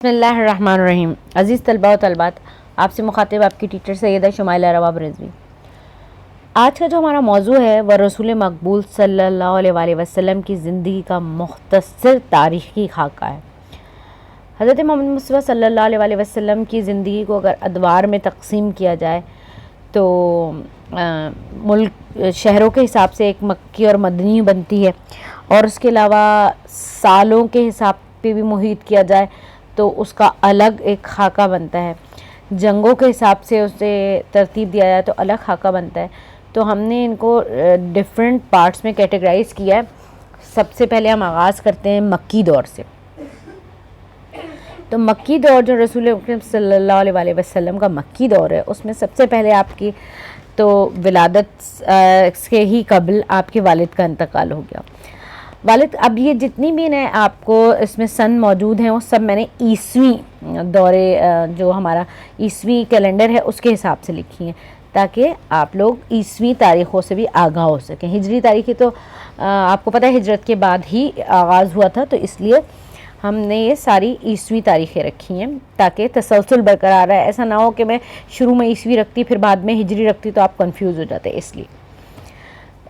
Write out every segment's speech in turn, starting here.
بسم اللہ الرحمن الرحیم۔ عزیز طلباء و طالبات، آپ سے مخاطب آپ کی ٹیچر سیدہ شمائلہ رواب رضوی۔ آج کا جو ہمارا موضوع ہے وہ رسول مقبول صلی اللہ علیہ وآلہ وسلم کی زندگی کا مختصر تاریخی خاکہ ہے۔ حضرت محمد مصطفیٰ صلی اللہ علیہ وآلہ وسلم کی زندگی کو اگر ادوار میں تقسیم کیا جائے تو ملک شہروں کے حساب سے ایک مکی اور مدنی بنتی ہے، اور اس کے علاوہ سالوں کے حساب پہ بھی محیط کیا جائے تو اس کا الگ ایک خاکہ بنتا ہے۔ جنگوں کے حساب سے اسے ترتیب دیا جائے تو الگ خاکہ بنتا ہے۔ تو ہم نے ان کو ڈیفرنٹ پارٹس میں کیٹیگرائز کیا ہے۔ سب سے پہلے ہم آغاز کرتے ہیں مکی دور سے۔ تو مکی دور جو رسول اکرم صلی اللہ علیہ وآلہ وسلم کا مکی دور ہے، اس میں سب سے پہلے آپ کی تو ولادت کے ہی قبل آپ کے والد کا انتقال ہو گیا۔ والد، اب یہ جتنی بھی ہیں آپ کو اس میں سن موجود ہیں وہ سب میں نے عیسوی دورے جو ہمارا عیسوی کیلنڈر ہے اس کے حساب سے لکھی ہیں، تاکہ آپ لوگ عیسوی تاریخوں سے بھی آگاہ ہو سکیں۔ ہجری تاریخی تو آپ کو پتہ ہے ہجرت کے بعد ہی آغاز ہوا تھا، تو اس لیے ہم نے یہ ساری عیسوی تاریخیں رکھی ہیں تاکہ تسلسل برقرار رہے۔ ایسا نہ ہو کہ میں شروع میں عیسوی رکھتی پھر بعد میں ہجری رکھتی تو آپ کنفیوز ہو جاتے، اس لیے۔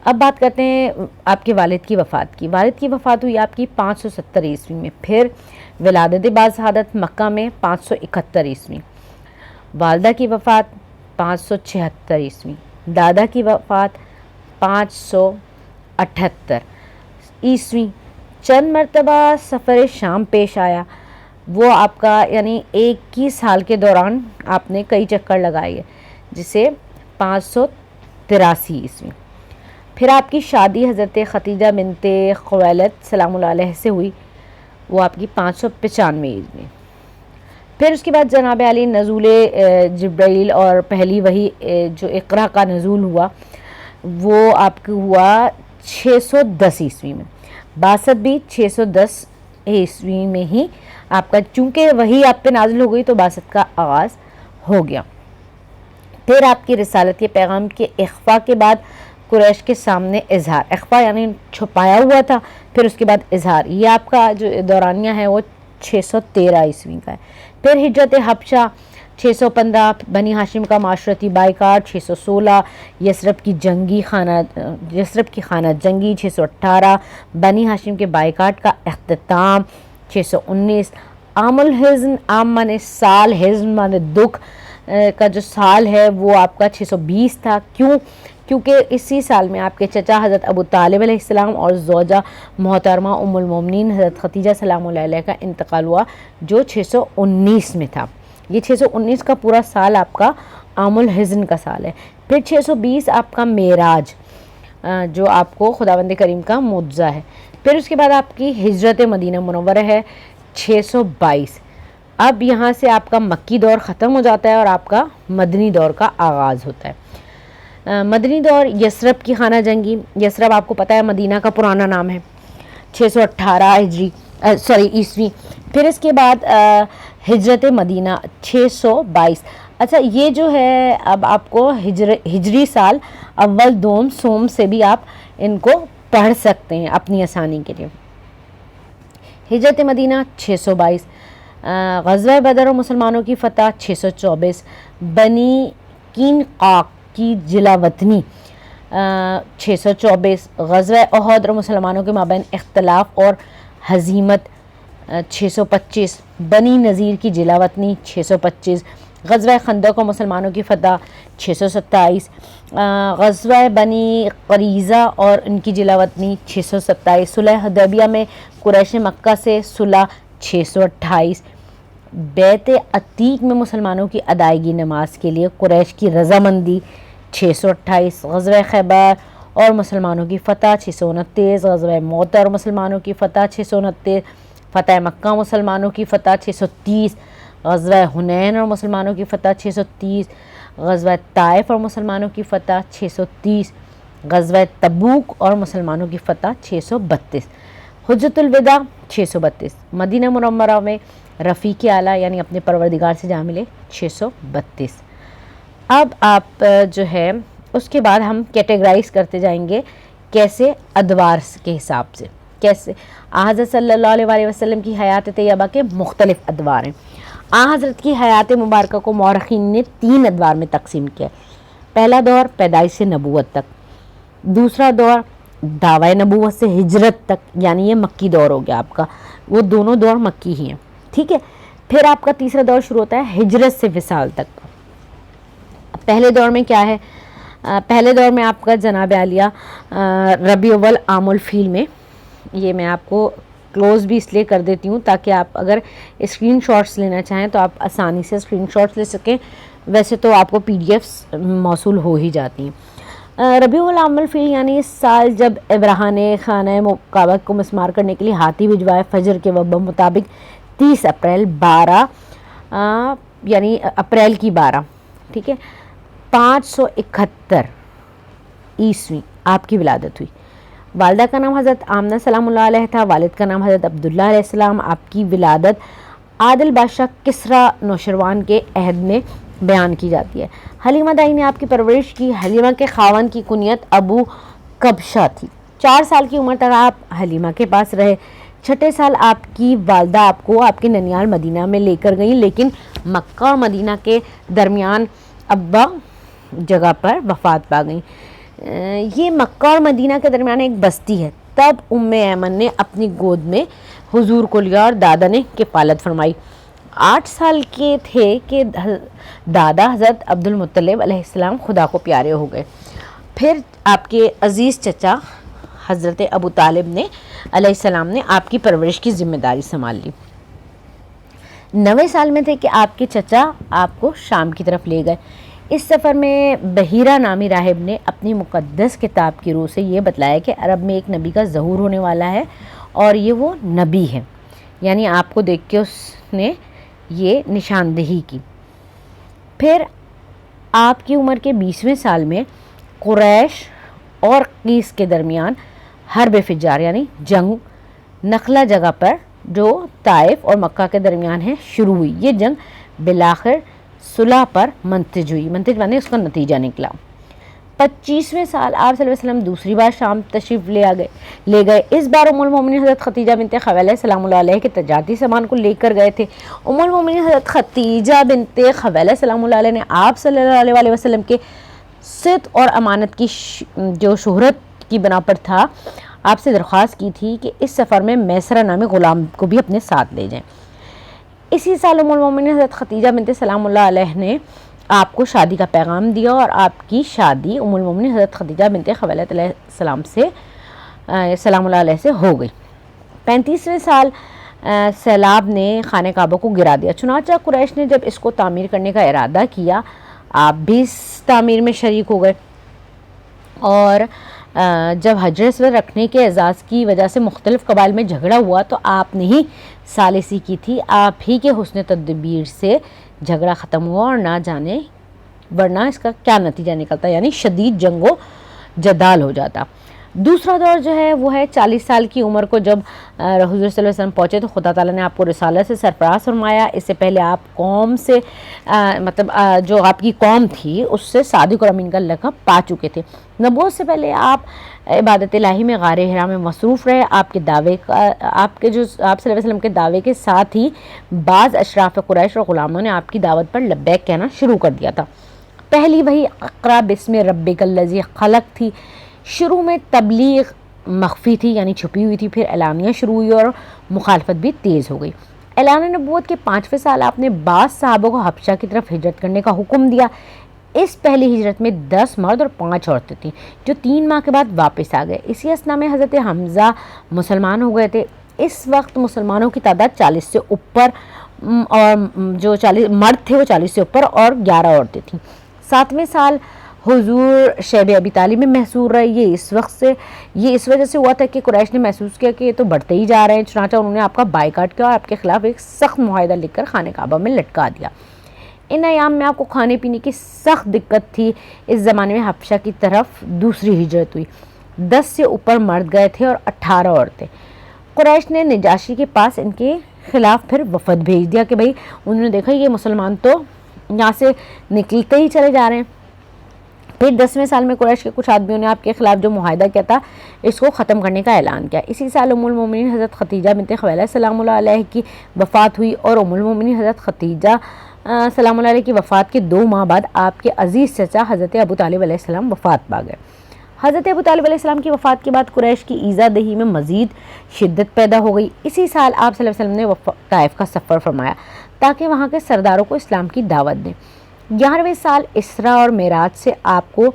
اب بات کرتے ہیں آپ کے والد کی وفات کی۔ والد کی وفات ہوئی آپ کی 570 عیسوی میں، پھر ولادت بازشہادت مکہ میں 571 عیسوی، والدہ کی وفات 576 عیسوی، دادا کی وفات 578 عیسوی۔ چند مرتبہ سفر شام پیش آیا، وہ آپ کا یعنی 21 سال کے دوران آپ نے کئی چکر لگائی ہے، جسے 583 عیسوی۔ پھر آپ کی شادی حضرت ختیجہ بنت خویلد سلام اللہ علیہ سے ہوئی، وہ آپ کی 595 عیسوی۔ پھر اس کے بعد جناب علی نزول جبرائیل اور پہلی وحی جو اقرا کا نزول ہوا وہ آپ کو ہوا 610 عیسوی میں۔ بعثت بھی 610 عیسوی میں ہی آپ کا، چونکہ وحی آپ پہ نازل ہو گئی تو بعثت کا آغاز ہو گیا۔ پھر آپ کی رسالت کے پیغام کے اخفاء کے بعد قریش کے سامنے اظہار، اخفاء یعنی چھپایا ہوا تھا، پھر اس کے بعد اظہار، یہ آپ کا جو دورانیہ ہے وہ 613 عیسوی کا ہے۔ پھر ہجرت حبشہ 615، بنی ہاشم کا معاشرتی بائیکاٹ 616، یثرب کی خانہ جنگی 618، بنی ہاشم کے بائیکاٹ کا اختتام 619، عام الحزن، عام مانے سال، حزن مانے دکھ کا جو سال ہے وہ آپ کا 620 تھا۔ کیونکہ اسی سال میں آپ کے چچا حضرت ابو طالب علیہ السلام اور زوجہ محترمہ ام المومنین حضرت ختیجہ سلام اللہ علیہ کا انتقال ہوا، جو 619 میں تھا۔ یہ 619 کا پورا سال آپ کا عام الحزن کا سال ہے۔ پھر 620 آپ کا معراج، جو آپ کو خداوند کریم کا معجزہ ہے۔ پھر اس کے بعد آپ کی ہجرت مدینہ منورہ ہے 622۔ اب یہاں سے آپ کا مکی دور ختم ہو جاتا ہے اور آپ کا مدنی دور کا آغاز ہوتا ہے۔ مدنی دور، یثرب کی خانہ جنگی، یثرب آپ کو پتہ ہے مدینہ کا پرانا نام ہے، 618 عیسوی۔ پھر اس کے بعد ہجرت مدینہ 622۔ اچھا، یہ جو ہے اب آپ کو ہجری سال اول دوم سوم سے بھی آپ ان کو پڑھ سکتے ہیں اپنی آسانی کے لیے۔ ہجرت مدینہ 622، غزوہ بدر و مسلمانوں کی فتح 624، بنی قینقاع کی جلا وطنی 624، غزوہ احد اور مسلمانوں کے مابین اختلاف اور ہزیمت 625، بنی نذیر کی جلا وطنی 625، غزوہ خندق اور مسلمانوں کی فتح 627، غزوہ بنی قریظہ اور ان کی جلا وطنی 627، صلح حدیبیہ میں قریش مکہ سے صلح 628، بیعت عتیق میں مسلمانوں کی ادائیگی نماز کے لیے قریش کی رضامندی 628، غزوہ خیبر اور مسلمانوں کی فتح 629، غزوہ موتہ اور مسلمانوں کی فتح 629، فتح مکہ مسلمانوں کی فتح 630، غزوہ حنین اور مسلمانوں کی فتح 630، غزوہ طائف اور مسلمانوں کی فتح 630، غزوہ تبوک اور مسلمانوں کی فتح 632، حجۃ الوداع 632، مدینہ منورہ میں رفیق اعلیٰ یعنی اپنے پروردگار سے جا ملے 632۔ اب آپ جو ہے اس کے بعد ہم کیٹیگرائز کرتے جائیں گے کیسے، ادوار کے حساب سے۔ کیسے؟ حضرت صلی اللہ علیہ وسلم کی حیات طیبہ کے مختلف ادوار ہیں۔ حضرت کی حیات مبارکہ کو مورخین نے 3 ادوار میں تقسیم کیا۔ پہلا دور پیدائش سے نبوت تک، دوسرا دور دعوی نبوت سے ہجرت تک، یعنی یہ مکی دور ہو گیا آپ کا، وہ دونوں دور مکی ہی ہیں، ٹھیک ہے۔ پھر آپ کا تیسرا دور شروع ہوتا ہے ہجرت سے وصال تک۔ پہلے دور میں کیا ہے؟ پہلے دور میں آپ کا جناب عالیہ ربیع اول عام الفیل میں، یہ میں آپ کو کلوز بھی اس لیے کر دیتی ہوں تاکہ آپ اگر اسکرین شاٹس لینا چاہیں تو آپ آسانی سے اسکرین شاٹس لے سکیں، ویسے تو آپ کو پی ڈی ایفس موصول ہو ہی جاتی ہیں۔ ربیع اول عام الفیل یعنی اس سال جب ابرہہ نے خانہ کعبہ کو مسمار کرنے کے لیے ہاتھی بھجوائے، فجر کے وقت مطابق 30 اپریل 12 یعنی اپریل کی 12، ٹھیک ہے، 571 عیسوی آپ کی ولادت ہوئی۔ والدہ کا نام حضرت آمنہ سلام اللہ علیہ تھا، والد کا نام حضرت عبداللہ علیہ السلام۔ آپ کی ولادت عادل بادشاہ کسریٰ نوشروان کے عہد میں بیان کی جاتی ہے۔ حلیمہ دائی نے آپ کی پرورش کی۔ حلیمہ کے خاوند کی کنیت ابو کبشہ تھی۔ 4 سال کی عمر تک آپ حلیمہ کے پاس رہے۔ 6 سال آپ کی والدہ آپ کو آپ کے ننیال مدینہ میں لے کر گئیں، لیکن مکہ اور مدینہ کے درمیان ابا جگہ پر وفات پا گئیں۔ یہ مکہ اور مدینہ کے درمیان ایک بستی ہے۔ تب ایمن نے اپنی گود میں حضور کو لیا اور دادا نے کفالت فرمائی۔ 8 سال کے تھے کہ دادا حضرت عبد المطلب علیہ السلام خدا کو پیارے ہو گئے۔ پھر آپ کے عزیز چچا حضرت ابو طالب نے علیہ السلام نے آپ کی پرورش کی ذمہ داری سنبھال لی۔ 9 سال میں تھے کہ آپ کے چچا آپ کو شام کی طرف لے گئے۔ اس سفر میں بحیرہ نامی راہب نے اپنی مقدس کتاب کی روح سے یہ بتلایا کہ عرب میں ایک نبی کا ظہور ہونے والا ہے اور یہ وہ نبی ہے، یعنی آپ کو دیکھ کے اس نے یہ نشاندہی کی۔ پھر آپ کی عمر کے 20ویں سال میں قریش اور قیس کے درمیان حرب فجار یعنی جنگ نخلا جگہ پر جو طائف اور مکہ کے درمیان ہے شروع ہوئی۔ یہ جنگ بالآخر صلح پر منتج ہوئی، منتج مانے اس کا نتیجہ نکلا۔ 25ویں سال آپ صلی اللہ علیہ وسلم دوسری بار شام تشریف لے گئے۔ اس بار ام المومنین حضرت خدیجہ بنت خویلد سلام اللہ علیہ کے تجارتی سامان کو لے کر گئے تھے۔ ام المومنین حضرت خدیجہ بنت خویلد سلام اللہ علیہ نے آپ صلی اللہ علیہ وسلم کے صدق اور امانت کی جو شہرت کی بنا پر تھا، آپ سے درخواست کی تھی کہ اس سفر میں میسرہ نامی غلام کو بھی اپنے ساتھ لے جائیں۔ اسی سال ام المومنین حضرت خدیجہ بنت سلام اللہ علیہ نے آپ کو شادی کا پیغام دیا اور آپ کی شادی ام المومنین حضرت خدیجہ بنت خویلد علیہ السلام سے سلام اللہ علیہ سے ہو گئی۔ 35ویں سال سیلاب نے خانہ کعبہ کو گرا دیا، چنانچہ قریش نے جب اس کو تعمیر کرنے کا ارادہ کیا، آپ بھی اس تعمیر میں شریک ہو گئے، اور جب حجر اسود رکھنے کے اعزاز کی وجہ سے مختلف قبائل میں جھگڑا ہوا تو آپ نے ہی ثالثی کی تھی۔ آپ ہی کے حسن تدبیر سے جھگڑا ختم ہوا اور نہ جانے ورنہ اس کا کیا نتیجہ نکلتا، یعنی شدید جنگ و جدال ہو جاتا۔ دوسرا دور جو ہے وہ ہے 40 سال کی عمر کو جب حضور صلی اللہ علیہ وسلم پہنچے تو خدا تعالیٰ نے آپ کو رسالت سے سرفراز فرمایا۔ اس سے پہلے آپ قوم سے جو آپ کی قوم تھی اس سے صادق اور امین کا لقب پا چکے تھے۔ نبوت سے پہلے آپ عبادت الہی میں غار حرا میں مصروف رہے۔ آپ صلی اللہ علیہ وسلم کے دعوے کے ساتھ ہی بعض اشراف قریش اور غلاموں نے آپ کی دعوت پر لبیک کہنا شروع کر دیا تھا۔ پہلی وہی اقرا بسم ربک الذی خلق تھی۔ شروع میں تبلیغ مخفی تھی یعنی چھپی ہوئی تھی، پھر اعلانیہ شروع ہوئی اور مخالفت بھی تیز ہو گئی۔ اعلان نبوت کے 5ویں سال آپ نے بعض صحابہ کو حبشہ کی طرف ہجرت کرنے کا حکم دیا۔ اس پہلی ہجرت میں 10 مرد اور 5 عورتیں تھیں جو 3 ماہ کے بعد واپس آ گئے۔ اسی اثنا میں حضرت حمزہ مسلمان ہو گئے تھے۔ اس وقت مسلمانوں کی تعداد 40 سے اوپر اور جو 40 مرد تھے وہ 40 سے اوپر اور 11 عورتیں تھیں۔ 7ویں سال حضور شیب ابی طالب میں محصور رہے۔ یہ اس وجہ سے ہوا تھا کہ قریش نے محسوس کیا کہ یہ تو بڑھتے ہی جا رہے ہیں، چنانچہ انہوں نے آپ کا بائیکاٹ کیا اور آپ کے خلاف ایک سخت معاہدہ لکھ کر خانہ کعبہ میں لٹکا دیا۔ ان ایام میں آپ کو کھانے پینے کی سخت دقت تھی۔ اس زمانے میں حبشہ کی طرف دوسری ہجرت ہوئی۔ 10 سے اوپر مرد گئے تھے اور 18 عورتیں۔ قریش نے نجاشی کے پاس ان کے خلاف پھر وفد بھیج دیا کہ بھائی انہوں نے دیکھا یہ مسلمان تو یہاں سے نکلتے ہی چلے جا رہے ہیں۔ پھر 10ویں سال میں قریش کے کچھ آدمیوں نے آپ کے خلاف جو معاہدہ کیا تھا اس کو ختم کرنے کا اعلان کیا۔ اسی سال ام المومنین حضرت خدیجہ بنت خویلد سلام اللہ علیہ کی وفات ہوئی، اور ام المومنین حضرت خدیجہ سلام اللہ علیہ کی وفات کے 2 ماہ بعد آپ کے عزیز چچا حضرت ابو طالب علیہ السلام وفات پا گئے۔ حضرت ابو طالب علیہ السلام کی وفات کے بعد قریش کی ایذا دہی میں مزید شدت پیدا ہو گئی۔ اسی سال آپ صلی اللہ علیہ وسلم نے طائف کا سفر فرمایا تاکہ وہاں کے سرداروں کو اسلام کی دعوت دیں۔ 11ویں سال اسرا اور معراج سے آپ صلی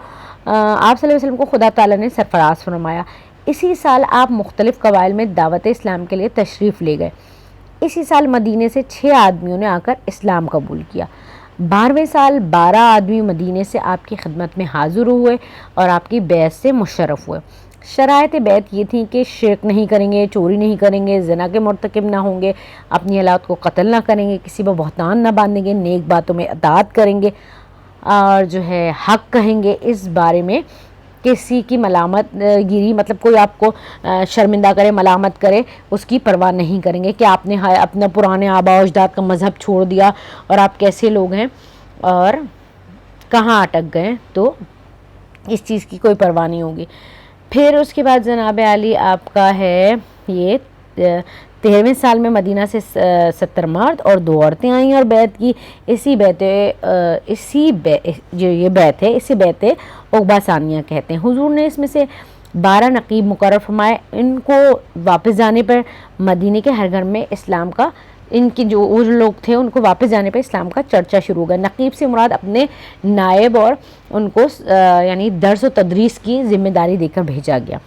اللہ علیہ وسلم کو خدا تعالیٰ نے سرفراز فرمایا۔ اسی سال آپ مختلف قبائل میں دعوت اسلام کے لیے تشریف لے گئے۔ اسی سال مدینے سے 6 آدمیوں نے آ کر اسلام قبول کیا۔ 12ویں سال 12 آدمی مدینے سے آپ کی خدمت میں حاضر ہوئے اور آپ کی بیعت سے مشرف ہوئے۔ شرائط بیعت یہ تھیں کہ شرک نہیں کریں گے، چوری نہیں کریں گے، زنا کے مرتکب نہ ہوں گے، اپنی اولاد کو قتل نہ کریں گے، کسی پر بہتان نہ باندھیں گے، نیک باتوں میں اطاعت کریں گے، اور جو ہے حق کہیں گے۔ اس بارے میں کسی کی ملامت گیری، مطلب کوئی آپ کو شرمندہ کرے، ملامت کرے، اس کی پرواہ نہیں کریں گے کہ آپ نے اپنا پرانے آباء و اجداد کا مذہب چھوڑ دیا اور آپ کیسے لوگ ہیں اور کہاں اٹک گئے، تو اس چیز کی کوئی پرواہ نہیں ہوگی۔ پھر اس کے بعد جناب علی آپ کا ہے یہ 13ویں سال میں مدینہ سے 70 مرد اور 2 عورتیں آئیں اور بیعت کی۔ جو یہ بیعت ہے اسے بیعت عقبہ ثانیہ کہتے ہیں۔ حضور نے اس میں سے 12 نقیب مقرر فرمائے۔ ان کو واپس جانے پر مدینے کے ہر گھر میں اسلام کا، ان کی جو لوگ تھے ان کو واپس جانے پر اسلام کا چرچا شروع ہو گیا۔ نقیب سے مراد اپنے نائب، اور ان کو یعنی درس و تدریس کی ذمہ داری دے کر بھیجا گیا۔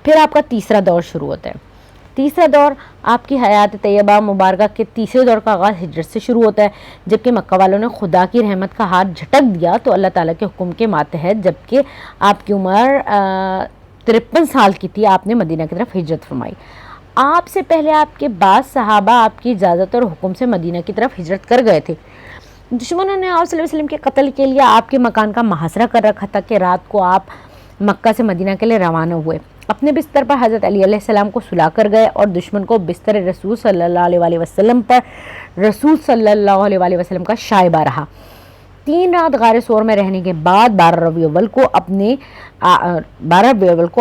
پھر آپ کا تیسرا دور شروع ہوتا ہے۔ تیسرا دور آپ کی حیات طیبہ مبارکہ کے تیسرے دور کا آغاز ہجرت سے شروع ہوتا ہے، جبکہ مکہ والوں نے خدا کی رحمت کا ہاتھ جھٹک دیا تو اللہ تعالیٰ کے حکم کے ماتحت، جبکہ آپ کی عمر 53 سال کی تھی، آپ نے مدینہ کی طرف ہجرت فرمائی۔ آپ سے پہلے آپ کے بعض صحابہ آپ کی اجازت اور حکم سے مدینہ کی طرف ہجرت کر گئے تھے۔ دشمنوں نے آپ صلی اللہ علیہ وسلم کے قتل کے لیے آپ کے مکان کا محاصرہ کر رکھا تھا کہ رات کو آپ مکہ سے مدینہ کے لیے روانہ ہوئے۔ اپنے بستر پر حضرت علی علیہ السلام کو سلا کر گئے اور دشمن کو بستر رسول صلی اللہ علیہ وسلم پر رسول صلی اللہ علیہ وسلم کا شائبہ رہا۔ 3 رات غار ثور میں رہنے کے بعد 12 ربیع الاول کو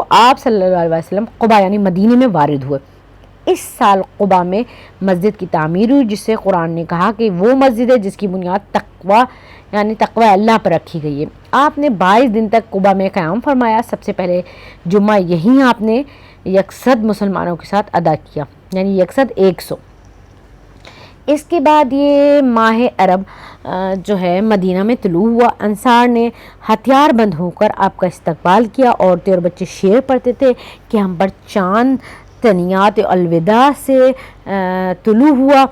آپ صلی اللہ علیہ وسلم قباء یعنی مدینے میں وارد ہوئے۔ اس سال قباء میں مسجد کی تعمیر ہوئی، جس سے قرآن نے کہا کہ وہ مسجد ہے جس کی بنیاد تقوی یعنی تقوی اللہ پر رکھی گئی ہے۔ آپ نے 22 دن تک قباء میں قیام فرمایا۔ سب سے پہلے جمعہ یہیں آپ نے یکصد مسلمانوں کے ساتھ ادا کیا، یعنی یکصد 100۔ اس کے بعد یہ ماہ عرب جو ہے مدینہ میں طلوع ہوا۔ انصار نے ہتھیار بند ہو کر آپ کا استقبال کیا۔ عورتیں اور بچے شعر پڑھتے تھے کہ ہم پر چاند تنیات الوداع سے طلوع ہوا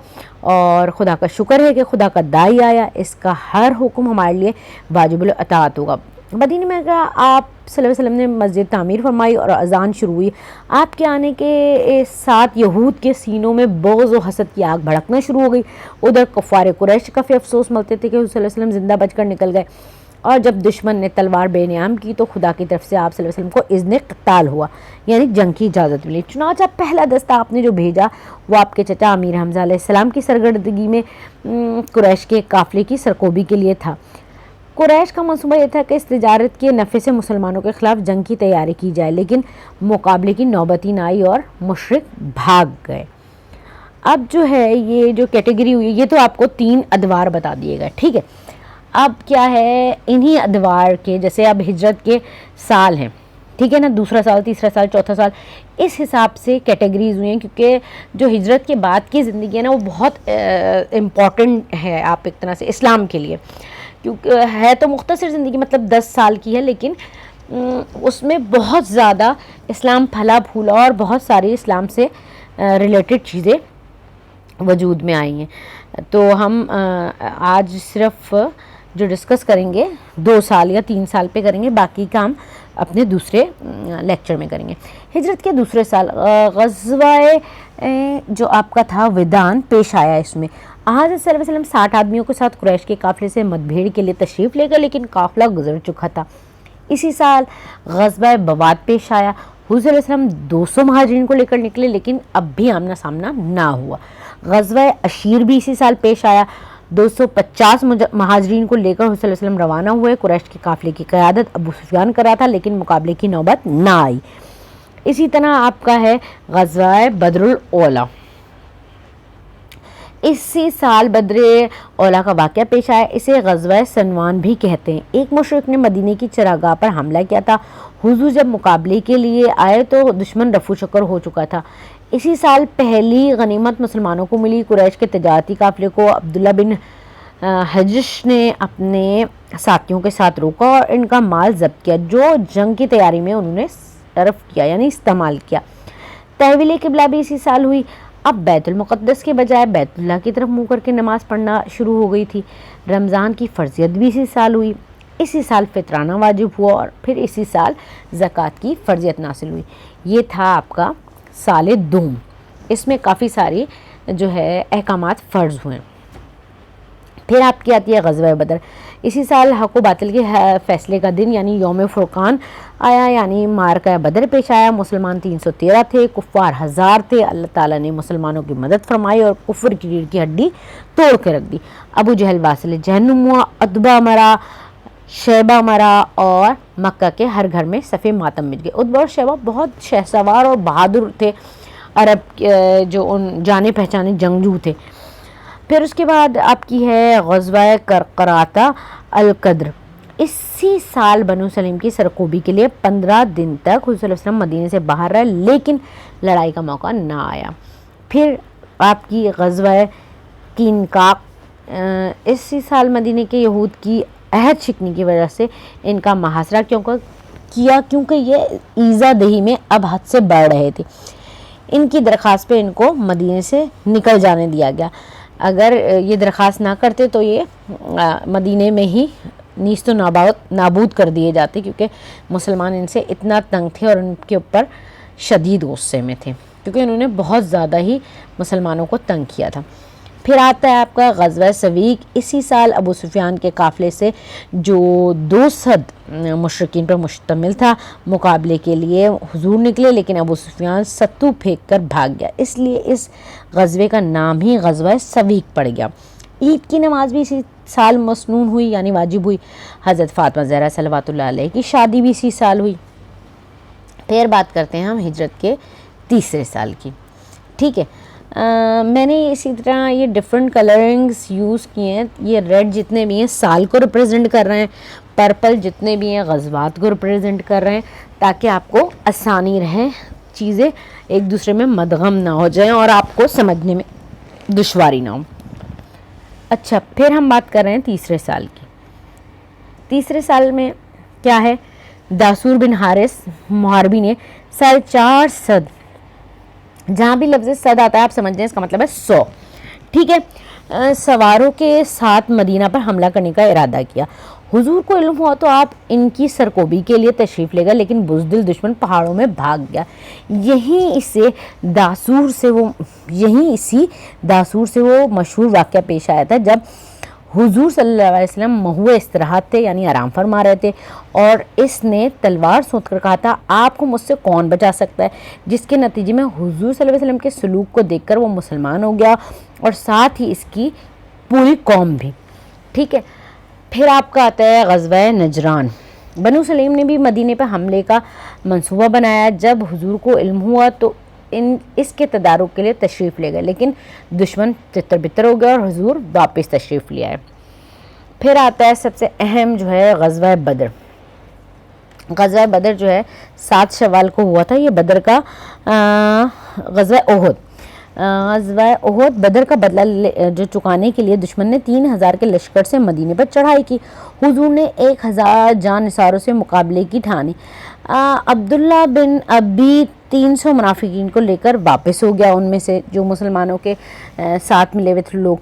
اور خدا کا شکر ہے کہ خدا کا دائی آیا، اس کا ہر حکم ہمارے لیے واجب الاطاعت ہوگا۔ مدینہ میں آپ صلی اللہ علیہ وسلم نے مسجد تعمیر فرمائی اور اذان شروع ہوئی۔ آپ کے آنے کے ساتھ یہود کے سینوں میں بغض و حسد کی آگ بھڑکنا شروع ہو گئی۔ ادھر کفار قریش کافی افسوس ملتے تھے کہ حضور صلی اللہ علیہ وسلم زندہ بچ کر نکل گئے، اور جب دشمن نے تلوار بے نیام کی تو خدا کی طرف سے آپ صلی اللہ علیہ وسلم کو اذن قتال ہوا، یعنی جنگ کی اجازت ملی۔ چنانچہ پہلا دستہ آپ نے جو بھیجا وہ آپ کے چچا امیر حمزہ علیہ السلام کی سرگردگی میں قریش کے قافلے کی سرکوبی کے لیے تھا۔ قریش کا منصوبہ یہ تھا کہ اس تجارت کے نفع سے مسلمانوں کے خلاف جنگ کی تیاری کی جائے، لیکن مقابلے کی نوبت ہی نہ آئی اور مشرک بھاگ گئے۔ اب جو ہے یہ جو کیٹیگری ہوئی، یہ تو آپ کو 3 ادوار بتا دیے گئے، ٹھیک ہے۔ اب کیا ہے، انہی ادوار کے جیسے اب ہجرت کے سال ہیں، ٹھیک ہے نا، دوسرا سال، تیسرا سال، چوتھا سال، اس حساب سے کیٹیگریز ہوئی ہیں، کیونکہ جو ہجرت کے بعد کی زندگی ہے نا وہ بہت امپورٹنٹ ہے آپ ایک طرح سے اسلام کے لیے، کیونکہ ہے تو مختصر زندگی، مطلب 10 سال کی ہے، لیکن اس میں بہت زیادہ اسلام پھلا پھولا اور بہت ساری اسلام سے ریلیٹڈ چیزیں وجود میں آئی ہیں۔ تو ہم آج صرف جو ڈسکس کریں گے 2 سال یا 3 سال پہ کریں گے، باقی کام اپنے دوسرے لیکچر میں کریں گے۔ ہجرت کے دوسرے سال غزوہ جو آپ کا تھا ودان پیش آیا۔ اس میں حضرت صلی اللہ علیہ وسلم 60 آدمیوں کے ساتھ قریش کے قافلے سے مت بھیڑ کے لیے تشریف لے گئے، لیکن قافلہ گزر چکا تھا۔ اسی سال غزوہ بواد پیش آیا۔ حضور صلی اللہ علیہ وسلم 200 مہاجرین کو لے کر نکلے، لیکن اب بھی آمنا سامنا نہ ہوا۔ غزوہ عشیر بھی اسی سال پیش آیا۔ 250 مہاجرین کو لے کر حضور صلی اللہ علیہ وسلم روانہ ہوئے۔ قریش کے قافلے کی قیادت ابو سفیان کر رہا تھا، لیکن مقابلے کی نوبت نہ آئی۔ اسی طرح آپ کا ہے غزوہ بدر الاولیٰ۔ اسی سال بدر اولیٰ کا واقعہ پیش آیا، اسے غزوہ سنوان بھی کہتے ہیں۔ ایک مشرک نے مدینے کی چراگاہ پر حملہ کیا تھا۔ حضور جب مقابلے کے لیے آئے تو دشمن رفو چکر ہو چکا تھا۔ اسی سال پہلی غنیمت مسلمانوں کو ملی۔ قریش کے تجارتی قافلے کو عبداللہ بن حجش نے اپنے ساتھیوں کے ساتھ روکا اور ان کا مال ضبط کیا، جو جنگ کی تیاری میں انہوں نے صرف کیا یعنی استعمال کیا۔ تحویل قبلہ بھی اسی سال ہوئی۔ اب بیت المقدس کے بجائے بیت اللہ کی طرف منہ کر کے نماز پڑھنا شروع ہو گئی تھی۔ رمضان کی فرضیت بھی اسی سال ہوئی۔ اسی سال فطرانہ واجب ہوا اور پھر اسی سال زکوٰۃ کی فرضیت نازل ہوئی۔ یہ تھا آپ کا سال دوم۔ اس میں کافی ساری جو ہے احکامات فرض ہوئے۔ پھر آپ کی آتی ہے غزوہ بدر۔ اسی سال حق و باطل کے فیصلے کا دن یعنی یوم فرقان آیا، یعنی معرکہ بدر پیش آیا۔ مسلمان 313 تھے، کفار 1000 تھے۔ اللہ تعالیٰ نے مسلمانوں کی مدد فرمائی اور کفر کی ریڑھ کی ہڈی توڑ کے رکھ دی۔ ابو جہل واصل جہنم ہوا، عتبہ مرا، شیبہ مرا اور مکہ کے ہر گھر میں صف ماتم مچ گئے۔ عتبہ اور شیبہ بہت شہسوار اور بہادر تھے، عرب جو ان جانے پہچانے جنگجو تھے۔ پھر اس کے بعد آپ کی ہے غزوہ کرقراتہ القدر۔ اسی سال بنو سلیم کی سرکوبی کے لیے 15 دن تک حضور صلی اللہ علیہ وسلم مدینے سے باہر رہے، لیکن لڑائی کا موقع نہ آیا۔ پھر آپ کی غزوہ قینقاع۔ اسی سال مدینے کے یہود کی عہد شکنی کی وجہ سے ان کا محاصرہ کیونکہ یہ ایذا دہی میں اب حد سے بڑھ رہے تھے۔ ان کی درخواست پہ ان کو مدینے سے نکل جانے دیا گیا۔ اگر یہ درخواست نہ کرتے تو یہ مدینے میں ہی نیست و نابود کر دیے جاتے، کیونکہ مسلمان ان سے اتنا تنگ تھے اور ان کے اوپر شدید غصے میں تھے، کیونکہ انہوں نے بہت زیادہ ہی مسلمانوں کو تنگ کیا تھا۔ پھر آتا ہے آپ کا غزوہ سویق۔ اسی سال ابو سفیان کے قافلے سے جو 200 مشرکین پر مشتمل تھا مقابلے کے لیے حضور نکلے، لیکن ابو سفیان ستو پھینک کر بھاگ گیا، اس لیے اس غزوے کا نام ہی غزوہ سویق پڑ گیا۔ عید کی نماز بھی اسی سال مسنون ہوئی یعنی واجب ہوئی۔ حضرت فاطمہ زہرا صلوات اللہ علیہ کی شادی بھی اسی سال ہوئی۔ پھر بات کرتے ہیں ہم ہجرت کے تیسرے سال کی، ٹھیک ہے۔ میں نے اسی طرح یہ ڈفرینٹ کلرنگز یوز کیے ہیں۔ یہ ریڈ جتنے بھی ہیں سال کو ریپرزینٹ کر رہے ہیں، پرپل جتنے بھی ہیں غزوات کو ریپرزینٹ کر رہے ہیں، تاکہ آپ کو آسانی رہے، چیزیں ایک دوسرے میں مدغم نہ ہو جائیں اور آپ کو سمجھنے میں دشواری نہ ہو۔ اچھا، پھر ہم بات کر رہے ہیں تیسرے سال کی۔ تیسرے سال میں کیا ہے؟ داسور بن حارث محاربی نے 450، جہاں بھی لفظ صد آتا ہے آپ سمجھ جائیں اس کا مطلب ہے 100، ٹھیک ہے، سواروں کے ساتھ مدینہ پر حملہ کرنے کا ارادہ کیا۔ حضور کو علم ہوا تو آپ ان کی سرکوبی کے لیے تشریف لے گئے، لیکن بزدل دشمن پہاڑوں میں بھاگ گیا۔ اسی داسور سے وہ مشہور واقعہ پیش آیا تھا جب حضور صلی اللہ علیہ وسلم محو استراحت تھے یعنی آرام فرما رہے تھے، اور اس نے تلوار سونت کر کہا تھا آپ کو مجھ سے کون بچا سکتا ہے، جس کے نتیجے میں حضور صلی اللہ علیہ وسلم کے سلوک کو دیکھ کر وہ مسلمان ہو گیا اور ساتھ ہی اس کی پوری قوم بھی، ٹھیک ہے۔ پھر آپ کا آتا ہے غزوہ نجران۔ بنو سلیم نے بھی مدینے پر حملے کا منصوبہ بنایا۔ جب حضور کو علم ہوا تو اس کے تدارک کے لیے تشریف لے گئے، لیکن دشمن تتر بتر ہو گیا اور حضور واپس تشریف لے آئے۔ پھر آتا ہے سب سے اہم جو ہے غزوہ بدر۔ غزوہ بدر جو ہے 7 شوال کو ہوا تھا۔ یہ بدر کا غزوہ احد۔ غزوہ احد بدر کا بدلہ جو چکانے کے لیے دشمن نے 3000 کے لشکر سے مدینے پر چڑھائی کی۔ حضور نے 1000 جان نثاروں سے مقابلے کی ٹھانی۔ عبداللہ بن ابی 300 منافقین کو لے کر واپس ہو گیا، ان میں سے جو مسلمانوں کے ساتھ ملے ہوئے تھے لوگ۔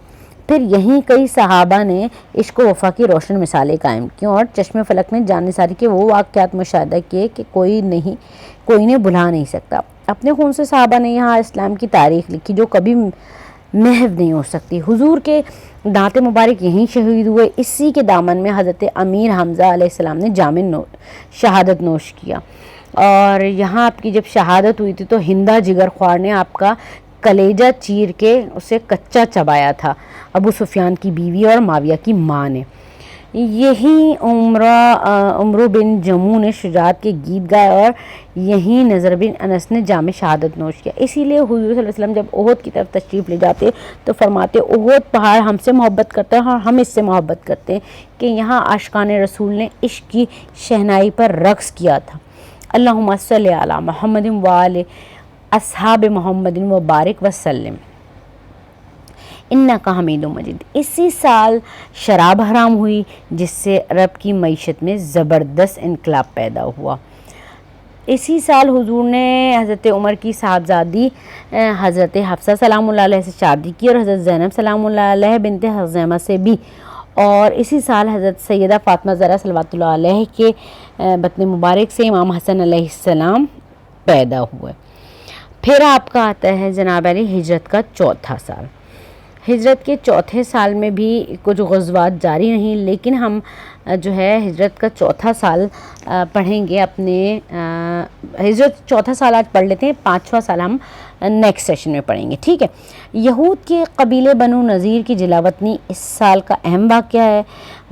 پھر یہیں کئی صحابہ نے عشق و وفا کی روشن مثالیں قائم کی اور چشم فلک نے جان نثاری کے وہ واقعات مشاہدہ کیے کہ کوئی نے بھلا نہیں سکتا۔ اپنے خون سے صحابہ نے یہاں اسلام کی تاریخ لکھی جو کبھی محو نہیں ہو سکتی۔ حضور کے دانت مبارک یہیں شہید ہوئے۔ اسی کے دامن میں حضرت امیر حمزہ علیہ السلام نے جامع شہادت نوش کیا، اور یہاں آپ کی جب شہادت ہوئی تھی تو ہندہ جگر خوار نے آپ کا کلیجہ چیر کے اسے کچا چبایا تھا ابو سفیان کی بیوی اور معاویہ کی ماں نے۔ یہی عمرو بن جموع نے شجاعت کے گیت گائے اور یہیں نضر بن انس نے جام شہادت نوش کیا۔ اسی لیے حضور صلی اللہ علیہ وسلم جب احد کی طرف تشریف لے جاتے تو فرماتے احد پہاڑ ہم سے محبت کرتا ہے اور ہم اس سے محبت کرتے ہیں کہ یہاں عاشقان رسول نے عشق کی شہنائی پر رقص کیا تھا۔ اللہم صلی علی محمد وآل اصحاب محمد وبارک وسلم انکا حمید مجید۔ اسی سال شراب حرام ہوئی جس سے عرب کی معیشت میں زبردست انقلاب پیدا ہوا۔ اسی سال حضور نے حضرت عمر کی صاحبزادی حضرت حفصہ سلام اللہ علیہ سے شادی کی اور حضرت زینب سلام اللہ علیہ بنت خزیمہ سے بھی، اور اسی سال حضرت سیدہ فاطمہ زہرا صلوات اللہ علیہ کے بطن مبارک سے امام حسن علیہ السلام پیدا ہوئے۔ پھر آپ کا آتا ہے جناب علی ہجرت کا چوتھا سال۔ ہجرت کے چوتھے سال میں بھی کچھ غزوات جاری رہیں، لیکن ہم جو ہے ہجرت کا چوتھا سال پڑھیں گے اپنے ہجرت چوتھا سال آج پڑھ لیتے ہیں، پانچواں سال ہم نیکسٹ سیشن میں پڑھیں گے، ٹھیک ہے۔ یہود کے قبیلے بنو نذیر کی جلاوطنی اس سال کا اہم واقعہ ہے۔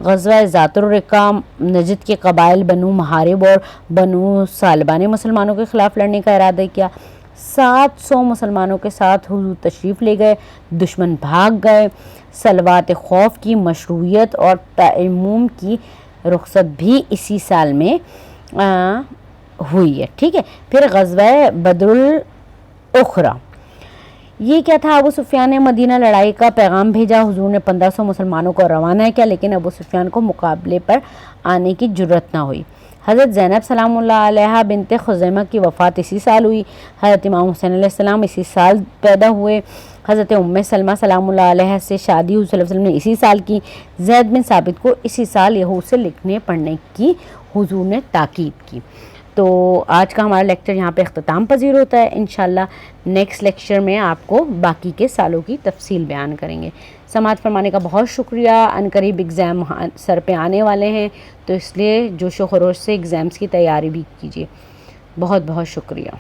غزوہ ذات الرقاع، نجد کے قبائل بنو محارب اور بنو سالبہ نے مسلمانوں کے خلاف لڑنے کا ارادہ کیا۔ 700 مسلمانوں کے ساتھ حضور تشریف لے گئے، دشمن بھاگ گئے۔ صلوات خوف کی مشروعیت اور تیمم کی رخصت بھی اسی سال میں ہوئی ہے، ٹھیک ہے۔ پھر غزوہ بدر الاخری، یہ کیا تھا؟ ابو سفیان نے مدینہ لڑائی کا پیغام بھیجا، حضور نے 1500 مسلمانوں کو روانہ کیا، لیکن ابو سفیان کو مقابلے پر آنے کی جرأت نہ ہوئی۔ حضرت زینب سلام اللہ علیہ بنت خزیمہ کی وفات اسی سال ہوئی۔ حضرت امام حسین علیہ السلام اسی سال پیدا ہوئے۔ حضرت ام سلمہ سلام اللہ علیہ سے شادی حضور صلی اللہ علیہ وسلم نے اسی سال کی۔ زید بن ثابت کو اسی سال یہود سے لکھنے پڑھنے کی حضور نے تاکید کی۔ تو آج کا ہمارا لیکچر یہاں پہ اختتام پذیر ہوتا ہے۔ انشاءاللہ نیکسٹ لیکچر میں آپ کو باقی کے سالوں کی تفصیل بیان کریں گے۔ سماعت فرمانے کا بہت شکریہ۔ عنقریب ایگزام سر پہ آنے والے ہیں، تو اس لیے جوش و خروش سے ایگزامز کی تیاری بھی کیجیے۔ بہت بہت شکریہ۔